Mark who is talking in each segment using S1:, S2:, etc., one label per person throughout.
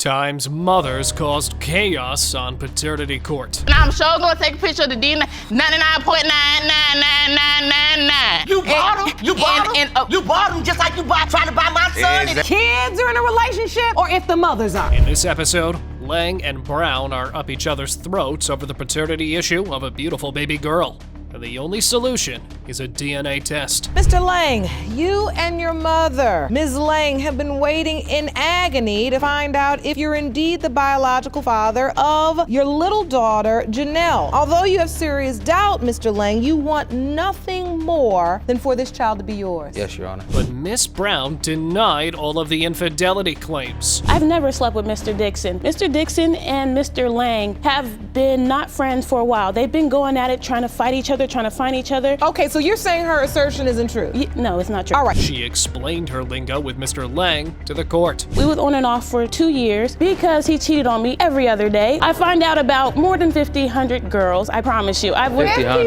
S1: times mothers caused chaos on paternity court.
S2: And I'm sure gonna take a picture of the D 99.9999999.
S3: You bought him? You bought him? You bought him just like you trying to buy my son?
S4: Kids are in a relationship or if the mothers are.
S1: In this episode, Lang and Brown are up each other's throats over the paternity issue of a beautiful baby girl. And the only solution is a DNA test.
S4: Mr. Lang, you and your mother, Ms. Lang, have been waiting in agony to find out if you're indeed the biological father of your little daughter, Janelle. Although you have serious doubt, Mr. Lang, you want nothing more than for this child to be yours.
S5: Yes, Your Honor.
S1: But Miss Brown denied all of the infidelity claims.
S6: I've never slept with Mr. Dixon. Mr. Dixon and Mr. Lang have been not friends for a while. They've been going at it, trying to fight each other, trying to find each other.
S4: Okay, so you're saying her assertion isn't true?
S6: No, it's not true.
S4: All right.
S1: She explained her lingo with Mr. Lang to the court.
S6: We was on and off for 2 years because he cheated on me every other day. I find out about more than 100 girls, I promise you. I went back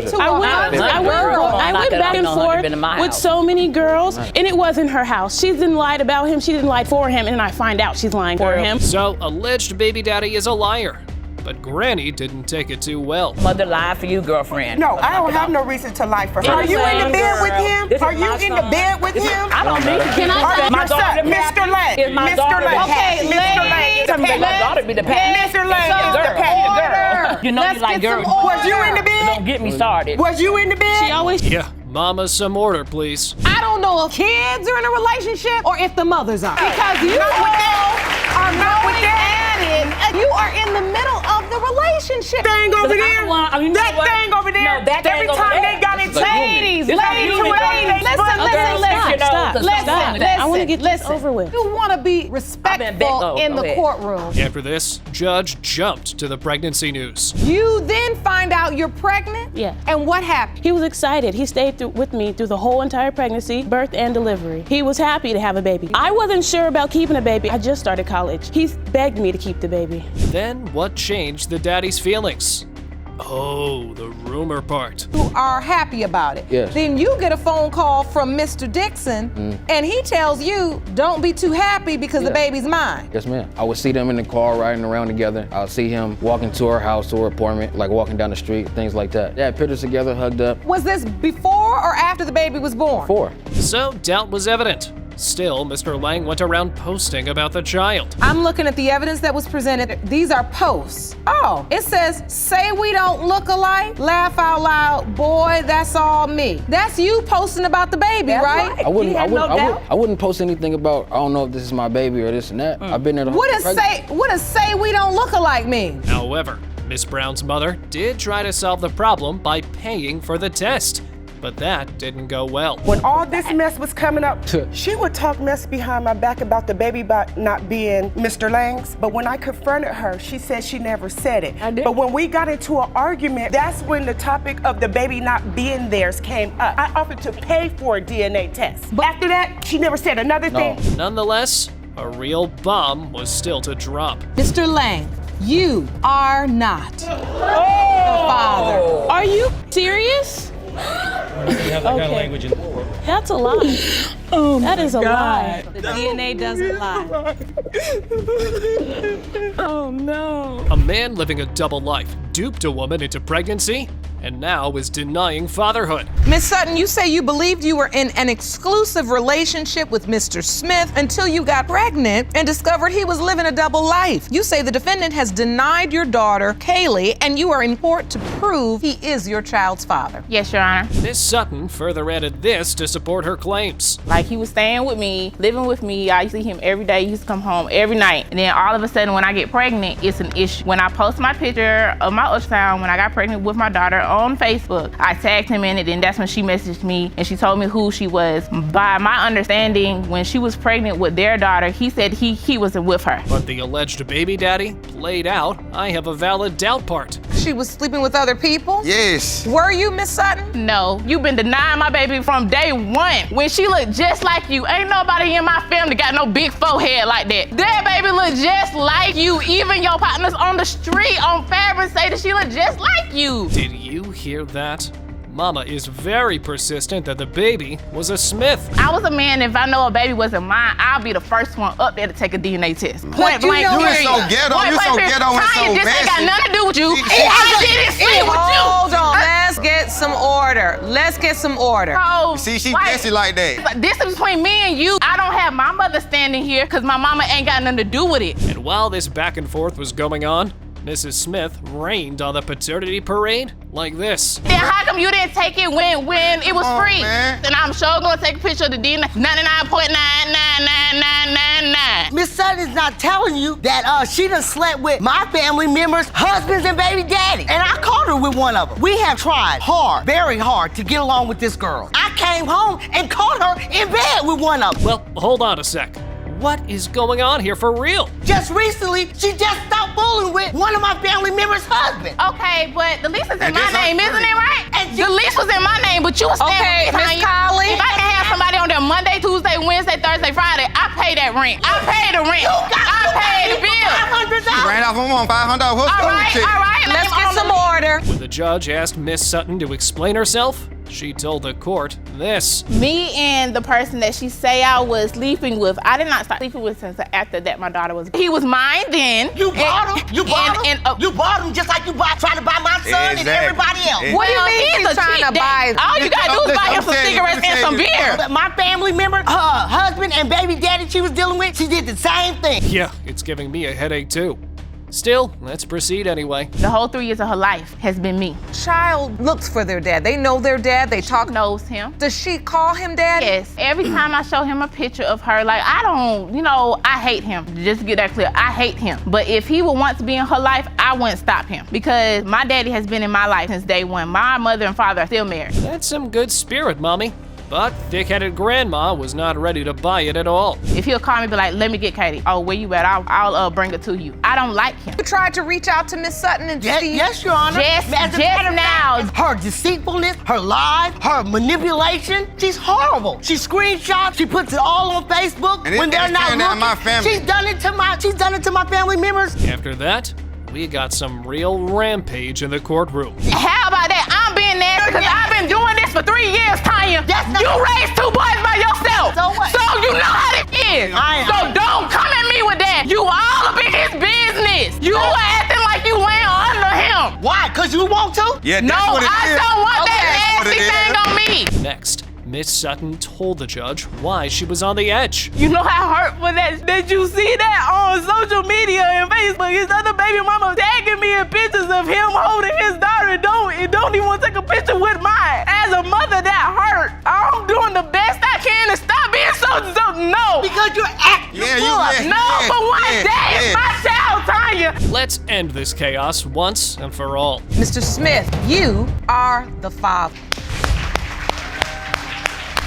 S6: and forth with so many girls, and it wasn't her house. She didn't lie about him, she didn't lie for him, and then I find out she's lying for him.
S1: So, alleged baby daddy is a liar. But Granny didn't take it too well.
S7: Mother lied for you, girlfriend.
S8: No, I don't have no reason to lie for her. Are you in the bed with him? Are you in the bed with him?
S7: I don't need to.
S8: Can I say my daughter, Mr. Lang?
S7: Is my daughter the
S8: Okay, Mr. Lang.
S7: My daughter be the past.
S8: Mr. Lang is the past.
S7: You know you like girls.
S8: Was you in the bed?
S7: Don't get me started.
S8: Was you in the bed?
S6: She always...
S1: Yeah, mama, some order, please.
S4: I don't know if kids are in a relationship or if the mothers are. Because you are not with that. You are in the middle of the relationship.
S8: Thing over there. That thing over there. Every time they got it, ladies.
S4: Listen.
S6: I want to get this over with.
S4: You want to be respectful in the courtroom.
S1: After this, judge jumped to the pregnancy news.
S4: You then find out you're pregnant?
S6: Yeah.
S4: And what happened?
S6: He was excited. He stayed with me through the whole entire pregnancy, birth, and delivery. He was happy to have a baby. I wasn't sure about keeping a baby. I just started college. He begged me to keep the baby.
S1: Then what changed the daddy's feelings? Oh, the rumor part.
S4: You are happy about it.
S5: Yes.
S4: Then you get a phone call from Mr. Dixon, and he tells you, don't be too happy because the baby's mine.
S5: Yes, ma'am. I would see them in the car riding around together. I would see him walking to her house, to her apartment, like walking down the street, things like that. They had pictures together, hugged up.
S4: Was this before or after the baby was born?
S5: Before.
S1: So doubt was evident. Still, Mr. Lang went around posting about the child.
S4: I'm looking at the evidence that was presented. These are posts. Oh, it says, say we don't look alike, laugh out loud, boy, that's all me. That's you posting about the baby, right?
S5: I wouldn't post anything about, I don't know if this is my baby or this and that. I've been there the whole
S4: What does say we don't look alike mean?
S1: However, Miss Brown's mother did try to solve the problem by paying for the test. But that didn't go well.
S8: When all this mess was coming up, she would talk mess behind my back about the baby not being Mr. Lang's. But when I confronted her, she said she never said it.
S7: I did.
S8: But when we got into an argument, that's when the topic of the baby not being theirs came up. I offered to pay for a DNA test. But after that, she never said another thing.
S1: Nonetheless, a real bomb was still to drop.
S4: Mr. Lang, you are not the father.
S6: Are you serious?
S9: You have that kind of language in the court.
S6: That's a lie.
S4: Oh,
S6: that is a lie.
S4: The DNA doesn't lie.
S6: Oh no.
S1: A man living a double life duped a woman into pregnancy and now is denying fatherhood.
S4: Miss Sutton, you say you believed you were in an exclusive relationship with Mr. Smith until you got pregnant and discovered he was living a double life. You say the defendant has denied your daughter, Kaylee, and you are in court to prove he is your child's father.
S2: Yes, Your Honor.
S1: Miss Sutton further added this to support her claims.
S2: Like, he was staying with me, living with me. I used to see him every day. He used to come home every night. And then all of a sudden, when I get pregnant, it's an issue. When I post my picture of my ultrasound when I got pregnant with my daughter on Facebook, I tagged him in it, and that's when she messaged me and she told me who she was. By my understanding, when she was pregnant with their daughter, he said he wasn't with her.
S1: But the alleged baby daddy played out, I have a valid doubt part.
S4: She was sleeping with other people?
S3: Yes.
S4: Were you, Miss Sutton?
S2: No, you've been denying my baby from day one. When she looked just like you, ain't nobody in my family got no big forehead like that. That baby look just like you. Even your partners on the street on Fabric say that she look just like you.
S1: Did you hear that? Mama is very persistent that the baby was a Smith.
S2: I was a man. If I know a baby wasn't mine, I'll be the first one up there to take a DNA test. Point blank.
S10: You
S2: period.
S10: so ghetto.
S2: Point
S10: You so
S2: blank
S10: ghetto and
S2: Tanya,
S10: so
S2: this ain't got
S10: messy.
S2: nothing to do with you.
S10: She-
S2: I didn't sleep with you.
S4: Hold on. Let's get some order. Let's get some order.
S2: So,
S10: See, she
S2: like,
S10: messy like that.
S2: this is between me and you. I don't have my mother standing here because my mama ain't got nothing to do with it.
S1: And while this back and forth was going on, Mrs. Smith rained on the paternity parade like this.
S2: Then how come you didn't take it when it was free?
S10: man.
S2: Then I'm sure gonna take a picture of the DNA 99.99999.
S3: Miss Sutton is not telling you that she done slept with my family members, husbands, and baby daddy. And I caught her with one of them. We have tried hard, very hard, to get along with this girl. I came home and caught her in bed with one of them.
S1: Well, hold on a sec. What is going on here for real?
S3: Just recently, she just stopped fooling with one of my family members' husbands.
S2: Okay, but the lease is in
S10: And
S2: my
S10: this
S2: name,
S10: ain't
S2: isn't it, right?
S3: And
S2: The lease was in my name, but you was
S4: Okay,
S2: standing
S4: Miss
S2: behind you.
S4: Collins.
S2: If I can have somebody on there Monday, Tuesday, Wednesday, Thursday, Friday, I pay that rent. I pay the rent. I pay the bill.
S3: $500.
S10: Ran off on $500. What's
S2: All
S10: going
S2: right,
S10: on?
S2: all right.
S4: Let's
S2: name
S4: get
S2: on
S4: some
S2: the-
S4: order.
S1: When the judge asked Miss Sutton to explain herself, she told the court this.
S2: Me and the person that she say I was sleeping with, I did not start sleeping with since after that my daughter was. He was mine then.
S3: You bought him. You bought him.
S2: and,
S3: You bought him just like you trying to buy my son and
S10: Exactly.
S3: everybody else.
S10: Exactly.
S4: What do you mean
S2: he's
S4: he's
S2: a
S4: trying
S2: cheap
S4: to buy?
S2: dad. All you gotta do is buy him some cigarettes and some beer.
S3: But my family member, her husband and baby daddy she was dealing with, she did the same thing.
S1: Yeah, it's giving me a headache too. Still, let's proceed anyway.
S2: The whole 3 years of her life has been me.
S4: Child looks for their dad. They know their dad. They talk.
S2: Knows him.
S4: Does she call him daddy?
S2: Yes. Every time I show him a picture of her, like I don't, I hate him. Just to get that clear, I hate him. But if he would want to be in her life, I wouldn't stop him because my daddy has been in my life since day one. My mother and father are still married.
S1: That's some good spirit, Mommy. But thick-headed grandma was not ready to buy it at all.
S2: If he'll call me, be like, let me get Katie. Oh, where you at? I'll bring it to you. I don't like him.
S4: You tried to reach out to Miss Sutton and see.
S3: Yes, Your Honor.
S2: Just
S3: As a matter of
S2: now.
S3: fact, her deceitfulness, her lies, her manipulation, she's horrible. She screenshots, she puts it all on Facebook
S10: And
S3: when
S10: it's
S3: they're not
S10: tearing down
S3: looking.
S10: my family.
S3: She's done it to my family members.
S1: After that, we got some real rampage in the courtroom.
S2: How about that? I'm being nasty because I've been doing this for 3 years, Tanya.
S3: That's not-
S2: You raised 2 boys by yourself.
S3: So what?
S2: So you know how it is. So don't come at me with that. You all up in his business. You acting like you laying under him.
S3: Why? Because you want to?
S10: Yeah,
S2: No,
S10: that's what it
S2: I
S10: is.
S2: don't want
S10: That's
S2: that
S10: what it
S2: nasty
S10: is.
S2: thing on me.
S1: Next, Miss Sutton told the judge why she was on the edge.
S6: You know how hurtful that you see that on social media and Facebook. His other baby mama tagging me in pictures of him holding his daughter and don't even want to take a picture with mine. As a mother, that hurt. I'm doing the best I can to stop being so no.
S3: Because you're acting
S10: Yeah, you-
S3: full.
S10: yeah.
S6: No, for one
S10: yeah,
S6: day, it's
S10: yeah.
S6: my child, Tanya.
S1: Let's end this chaos once and for all.
S4: Mr. Smith, you are the father.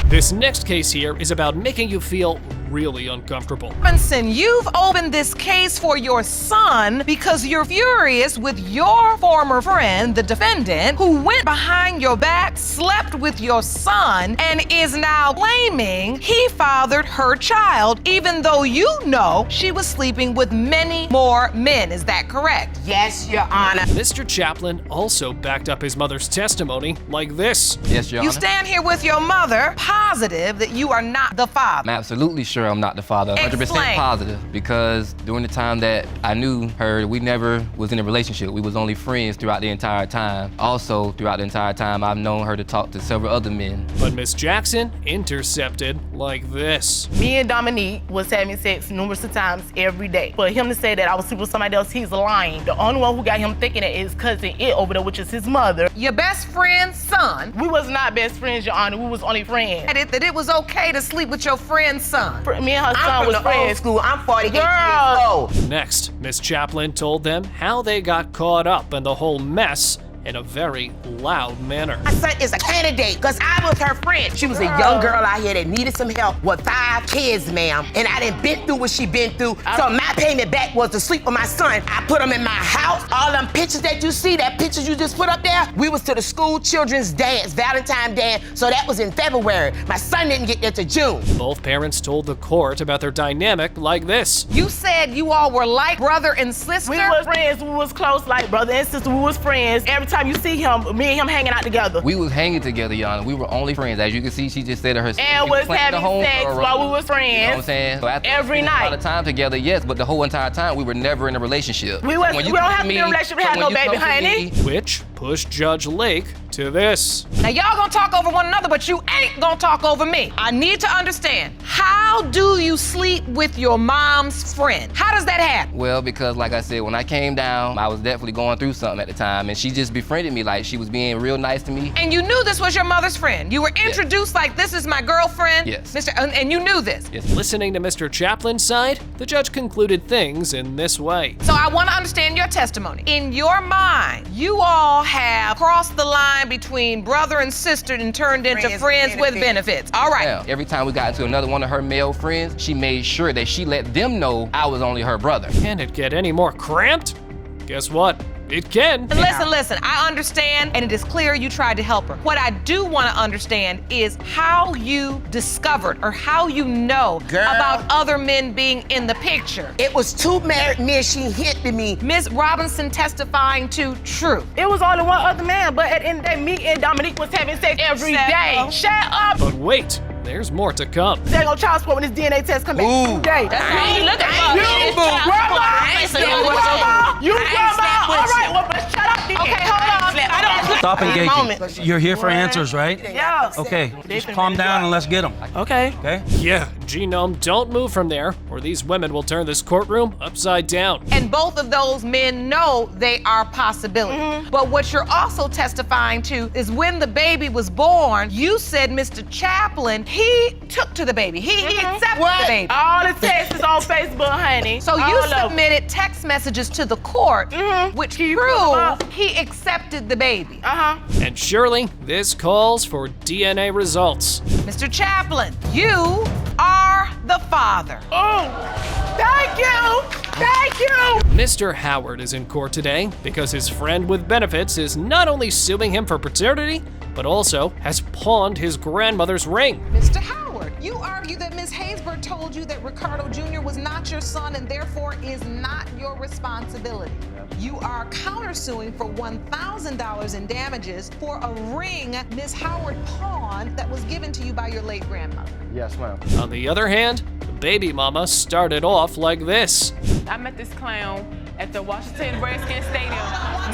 S1: This next case here is about making you feel really uncomfortable.
S4: Robinson, you've opened this case for your son because you're furious with your former friend, the defendant, who went behind your back, slept with your son, and is now claiming he fathered her child, even though you know she was sleeping with many more men. Is that correct?
S7: Yes, Your Honor.
S1: Mr. Chaplin also backed up his mother's testimony like this.
S5: Yes, Your
S4: You
S5: Honor.
S4: stand here with your mother, positive that you are not the father.
S5: I'm absolutely sure I'm not the father. 100%
S4: Explain.
S5: positive, because during the time that I knew her, we never was in a relationship. We was only friends throughout the entire time. Also, throughout the entire time, I've known her to talk to several other men.
S1: But Miss Jackson intercepted like this.
S6: Me and Dominique was having sex numerous of times every day. For him to say that I was sleeping with somebody else, he's lying. The only one who got him thinking that is cousin It over there, which is his mother.
S4: Your best friend's son
S6: We was not best friends, Your Honor. We was only friends.
S4: said that it was okay to sleep with your friend's son.
S6: Me and her
S3: I'm
S6: son
S3: from
S6: was
S3: the old
S6: friends.
S3: school. I'm 48 years
S6: Girl.
S3: old.
S1: Next, Miss Chaplin told them how they got caught up in the whole mess in a very loud manner.
S3: My son is a candidate because I was her friend. She was a young girl out here that needed some help with 5 kids, ma'am. And I done been through what she been through. So my payment back was to sleep with my son. I put him in my house. All them pictures that you see, that pictures you just put up there, we was to the school children's dance, Valentine dance. So that was in February. My son didn't get there till June.
S1: Both parents told the court about their dynamic like this.
S4: You said you all were like brother and sister.
S6: We was friends. We was close like brother and sister. We was friends. Every time you see him, me and him hanging out together?
S5: We was hanging together, Your Honor. We were only friends. As you can see, she just said to herself.
S6: And
S5: she
S6: was
S5: playing the
S6: having
S5: home
S6: sex
S5: girl
S6: while
S5: role.
S6: we was friends.
S5: You know what I'm saying? So after
S6: Every
S5: we spent
S6: night.
S5: a lot of time together, yes, but the whole entire time we were never in a relationship.
S6: We
S5: So
S6: was-
S5: when
S6: we
S5: you
S6: don't
S5: come
S6: have
S5: to
S6: to be
S5: me-
S6: in a relationship to
S5: so
S6: have
S5: when
S6: no
S5: you
S6: baby,
S5: come to
S6: honey.
S5: me-
S1: Which pushed Judge Lake to this.
S4: Now y'all gonna talk over one another, but you ain't gonna talk over me. I need to understand, how do you sleep with your mom's friend? How does that happen?
S5: Well, because like I said, when I came down, I was definitely going through something at the time, and she just befriended me. Like, she was being real nice to me.
S4: And you knew this was your mother's friend. You were introduced like, this is my girlfriend.
S5: Yes.
S4: And you knew this.
S5: Yes.
S1: Listening to Mr. Chaplin's side, the judge concluded things in this way.
S4: So I want to understand your testimony. In your mind, you all have crossed the line between brother and sister and turned into friends with benefits. All right.
S5: Yeah. Every time we got into another one of her male friends, she made sure that she let them know I was only her brother.
S1: Can it get any more cramped? Guess what? It can.
S4: And listen, I understand, and it is clear you tried to help her. What I do want to understand is how you discovered or how you know about other men being in the picture.
S3: It was 2 married men she hit me.
S4: Ms. Robinson testifying to true.
S6: It was only one other man, but at the end of the day, me and Dominique was having sex every day. Shut up.
S1: But wait, there's more to come.
S6: They're gonna child support when this DNA test come back today.
S7: That's what you looking for. It's child support. I ain't saying what
S6: You grandma. All right, well, but shut up.
S4: Okay, hold on. I don't.
S9: Stop engaging.
S6: Moment.
S9: You're here for answers, right?
S6: Yeah.
S9: Okay, just calm down and let's get them.
S6: Okay.
S9: Okay?
S1: Yeah, Genome, don't move from there, or these women will turn this courtroom upside down.
S4: And both of those men know they are possibilities. But what you're also testifying to is when the baby was born, you said Mr. Chaplin, he took to the baby. He accepted the baby.
S6: All the texts is on Facebook, honey.
S4: So you
S6: All of them.
S4: submitted text messages to the court, which proved he accepted the baby.
S1: And surely, this calls for DNA results.
S4: Mr. Chaplin, you are the father.
S6: Oh, thank you. Thank you.
S1: Mr. Howard is in court today because his friend with benefits is not only suing him for paternity, but also has pawned his grandmother's ring.
S4: Mr. Howard, you argue that Ms. Haysbert told you that Ricardo Jr. was not your son and therefore is not your responsibility. You are countersuing for $1,000 in damages for a ring Ms. Howard pawned that was given to you by your late grandmother.
S5: Yes, ma'am.
S1: On the other hand, the baby mama started off like this.
S11: I met this clown at the Washington Redskins Stadium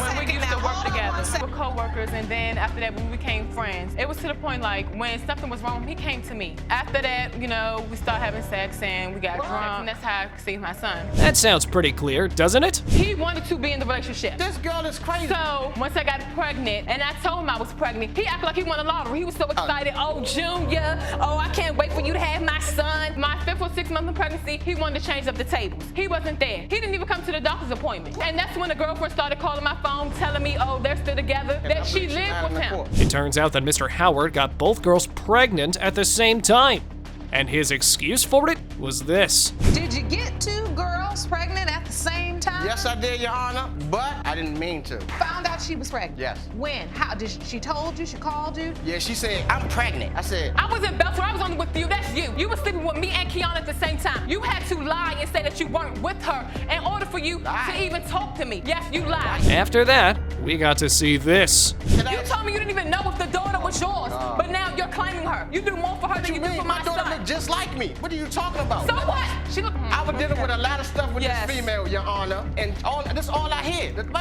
S11: when we used to work together. We were co-workers, and then after that, we became friends. It was to the point like when something was wrong, he came to me. After that, you know, we started having sex and we got drunk, and that's how I conceived my son.
S1: That sounds pretty clear, doesn't it?
S11: He wanted to be in the relationship.
S10: This girl is crazy.
S11: So once I got pregnant, and I told him I was pregnant, he acted like he won the lottery. He was so excited. Oh, Junior, oh, I can't wait for you to have my son. My 5th or 6th month of pregnancy, he wanted to change up the tables. He wasn't there. He didn't even come to the doctor's appointment. And that's when the girlfriend started calling my phone, telling me, oh, they're still together, that she lived with him.
S1: It turns out that Mr. Howard got both girls pregnant at the same time. And his excuse for it was this.
S4: Did you get 2 girls pregnant at the same time?
S10: Yes, I did, Your Honor, but I didn't mean to.
S4: Found out she was pregnant?
S10: Yes.
S4: When? How? Did she told you? She called you?
S10: Yeah, she said, I'm pregnant. I said,
S11: I was in Belcher. I was only with you. That's you. You were sleeping with me and Kiana at the same time. You had to lie and say that you weren't with her in order for you to even talk to me. Yes, you lied.
S1: After that, we got to see this.
S11: You told me you didn't even know if the daughter was yours, but now you're claiming her. You do more for her than you do for my
S10: daughter
S11: son.
S10: look just like me. What are you talking about?
S11: So what? She look.
S10: I was dealing with a lot of stuff with
S11: Yes.
S10: this female, Your Honor, and that's all I hear.
S11: Because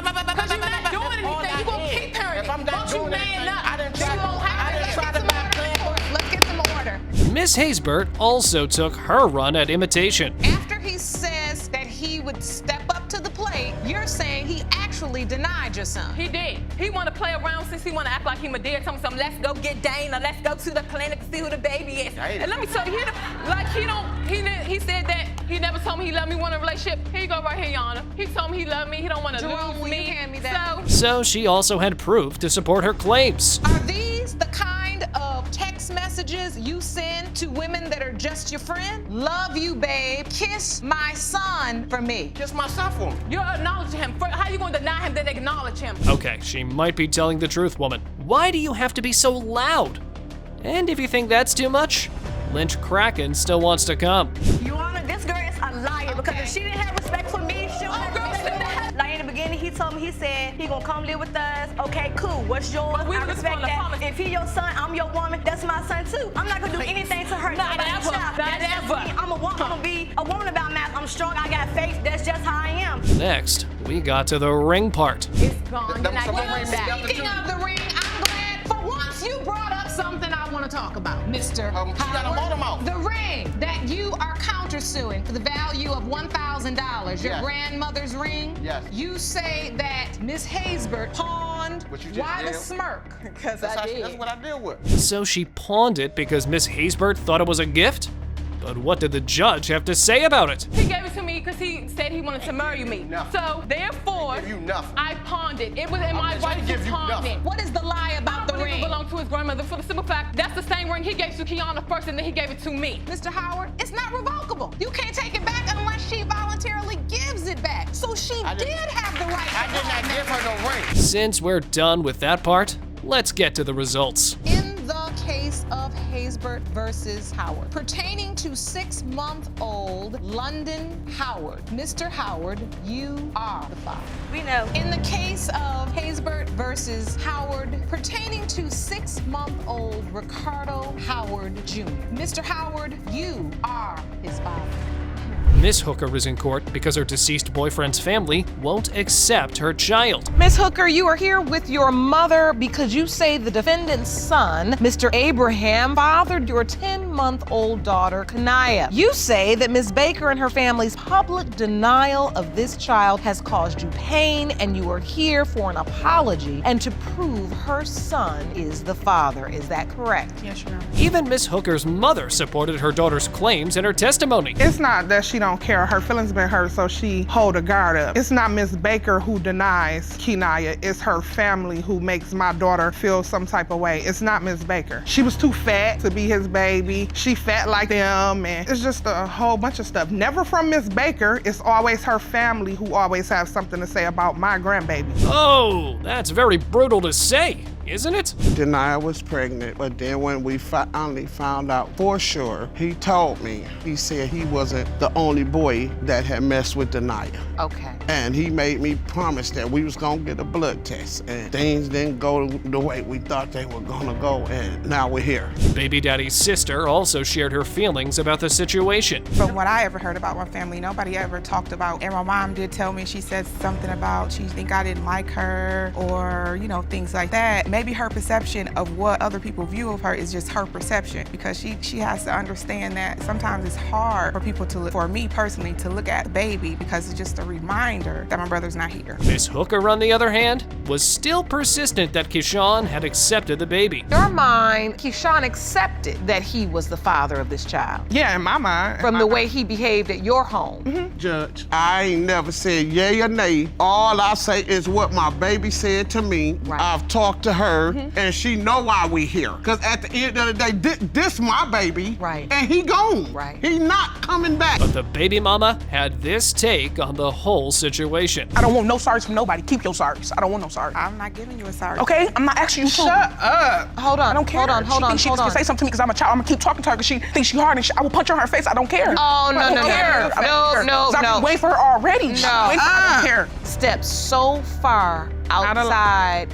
S11: you're not doing anything. You gonna keep parenting.
S10: If I'm not
S11: Won't you
S10: doing
S11: man
S10: anything,
S11: up?
S10: I didn't
S11: You
S10: try
S11: don't have to.
S10: I didn't try to not plan.
S4: Let's get some order.
S1: Miss Haysbert also took her run at imitation.
S4: After he says that he would step up to the plate, you're saying he actually denied your son.
S11: He did. He want to play around since he want to act like he my dad. Tell me something. Let's go get Dana. Let's go to the clinic to see who the baby is.
S10: Dang.
S11: And let me tell you, he said that he never told me he loved me. Want a relationship? Here you go, right here, Yana. He told me he loved me. He don't want to
S4: Jerome,
S11: lose
S4: will
S11: me.
S4: you hand me that?
S1: So she also had proof to support her claims.
S4: Are these the kind of text messages you send to women that are just your friend? Love you, babe. Kiss my son for me.
S10: Kiss my son for me.
S11: You're acknowledging him. How you going to deny him then acknowledge him?
S1: Okay, she might be telling the truth, woman. Why do you have to be so loud? And if you think that's too much, Lynch Kraken still wants to come.
S7: Your Honor, this girl is a liar because if she didn't have respect for me, she would have respect for her. Like in the beginning, he
S12: told me, he said he gonna come live with us. Okay, cool. What's yours?
S11: But we
S12: I
S11: were just
S12: respect
S11: gonna
S12: that.
S11: promise.
S12: If he your son, I'm your woman. That's my son too. I'm not gonna do anything to hurt
S11: Not
S12: nobody's
S11: ever.
S12: child.
S11: Not
S12: That's just
S11: ever.
S12: me. I'm gonna be a woman about math. I'm strong. I got faith. That's just how I am.
S1: Next, we got to the ring part.
S11: It's gone.
S10: Them
S11: Then I
S10: some
S11: give
S10: of them
S11: it back.
S10: rings.
S7: Speaking of the ring, I'm glad for once you brought up something I want to talk about, Mr.
S10: She got a motor mouth.
S7: The ring that you are countersuing for the value of $1,000, your
S10: Yes.
S7: grandmother's ring.
S10: Yes.
S7: You say that Miss Haysbert pawned.
S10: What you just
S7: Why the
S10: did.
S7: smirk?
S11: Because
S10: That's,
S11: I
S10: how,
S11: did.
S10: that's what I deal with.
S1: So she pawned it because Miss Haysbert thought it was a gift? But what did the judge have to say about it?
S11: He gave it to me because he said he wanted to marry me.
S10: Nothing.
S11: So therefore,
S10: He give you nothing.
S11: I pawned it. It was in my
S10: bitch, I
S11: right
S10: give
S11: to
S10: you
S11: pawn
S10: nothing.
S11: it.
S7: What is the lie
S11: I
S7: about
S11: don't
S7: the
S11: believe it
S7: ring?
S11: belonged to his grandmother for the simple fact that's the same ring he gave to Kiana first and then he gave it to me.
S7: Mr. Howard, it's not revocable. You can't take it back unless she voluntarily gives it back. So she did have the right to
S10: I did not
S7: pawn
S10: give
S7: that.
S10: her no ring.
S1: Since we're done with that part, let's get to the results.
S7: In the case of Haysbert versus Howard, pertaining to 6-month-old London Howard, Mr. Howard, you are the father.
S12: We know.
S7: In the case of Haysbert versus Howard, pertaining to 6-month-old Ricardo Howard Jr., Mr. Howard, you are his father.
S1: Miss Hooker is in court because her deceased boyfriend's family won't accept her child.
S4: Miss Hooker, you are here with your mother because you say the defendant's son, Mr. Abraham, fathered your 10-month-old daughter, Kanaya. You say that Miss Baker and her family's public denial of this child has caused you pain, and you are here for an apology and to prove her son is the father. Is that correct?
S8: Yes, Your Honor.
S1: Even Miss Hooker's mother supported her daughter's claims in her testimony.
S8: It's not that she don't care. Her feelings been hurt, so she hold a guard up. It's not Miss Baker who denies Kenaya. It's her family who makes my daughter feel some type of way. It's not Miss Baker. She was too fat to be his baby. She fat like them, and it's just a whole bunch of stuff. Never from Miss Baker. It's always her family who always have something to say about my grandbaby.
S1: Oh, that's very brutal to say, isn't it?
S13: Denia was pregnant, but then when we finally found out for sure, he told me, he said he wasn't the only boy that had messed with Denia.
S4: Okay.
S13: And he made me promise that we was gonna get a blood test, and things didn't go the way we thought they were gonna go, and now we're here.
S1: Baby daddy's sister also shared her feelings about the situation.
S14: From what I ever heard about my family, nobody ever talked about, and my mom did tell me, she said something about she think I didn't like her or, you know, things like that. Maybe her perception of what other people view of her is just her perception, because she has to understand that sometimes it's hard for people to, for me personally, to look at the baby because it's just a reminder that my brother's not here.
S1: Miss Hooker, on the other hand, was still persistent that Keyshawn had accepted the baby.
S4: In your mind, Keyshawn accepted that he was the father of this child.
S8: Yeah, in my mind.
S4: From the way he behaved at your home.
S13: Judge, I ain't never said yay or nay. All I say is what my baby said to me.
S4: Right.
S13: I've talked to her, and she know why we here. Because at the end of the day, this my baby,
S4: Right.
S13: and he gone.
S4: Right.
S13: He not coming back.
S1: But the baby mama had this take on the whole situation.
S8: I don't want no sorries from nobody. Keep your sorries. I don't want no sorries.
S14: I'm not giving you a sorry.
S8: Okay, I'm not asking you to.
S14: Shut
S8: up.
S4: Hold on,
S8: I don't care.
S4: hold on, hold on,
S8: She
S4: hold
S8: can
S4: on.
S8: say something to me because I'm a child. I'm gonna keep talking to her because she thinks she's hard and I will punch her in her face. I don't care.
S4: Oh, no,
S8: I don't
S4: no, no,
S8: care.
S4: no,
S8: I don't care.
S4: no,
S8: 'Cause I've
S4: no.
S8: been waiting for her already. I don't care.
S4: Step so far outside,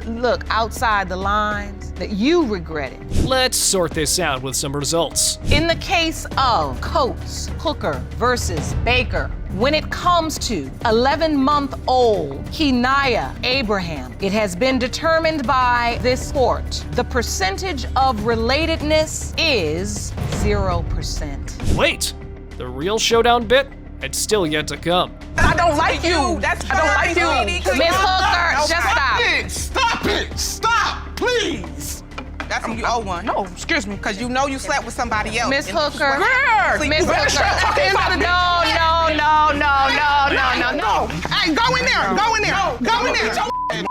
S4: look, outside the lines that you regret it.
S1: Let's sort this out with some results.
S4: In the case of Coates, Hooker versus Baker, when it comes to 11-month-old Kenaya Abraham, it has been determined by this court the percentage of relatedness is 0%.
S1: Wait, the real showdown bit had still yet to come.
S8: I don't like you. I don't like you.
S4: Miss Hooker, just stop.
S13: Stop it! Stop, please!
S14: That's when you owe one.
S8: No, excuse me.
S14: Because you know you slept with somebody else.
S4: Miss
S14: And
S4: Hooker.
S8: Girl,
S4: Miss
S8: you better
S4: Hooker.
S8: stop talking about me.
S4: No.
S8: Hey, go in there. Go in there. Go in there.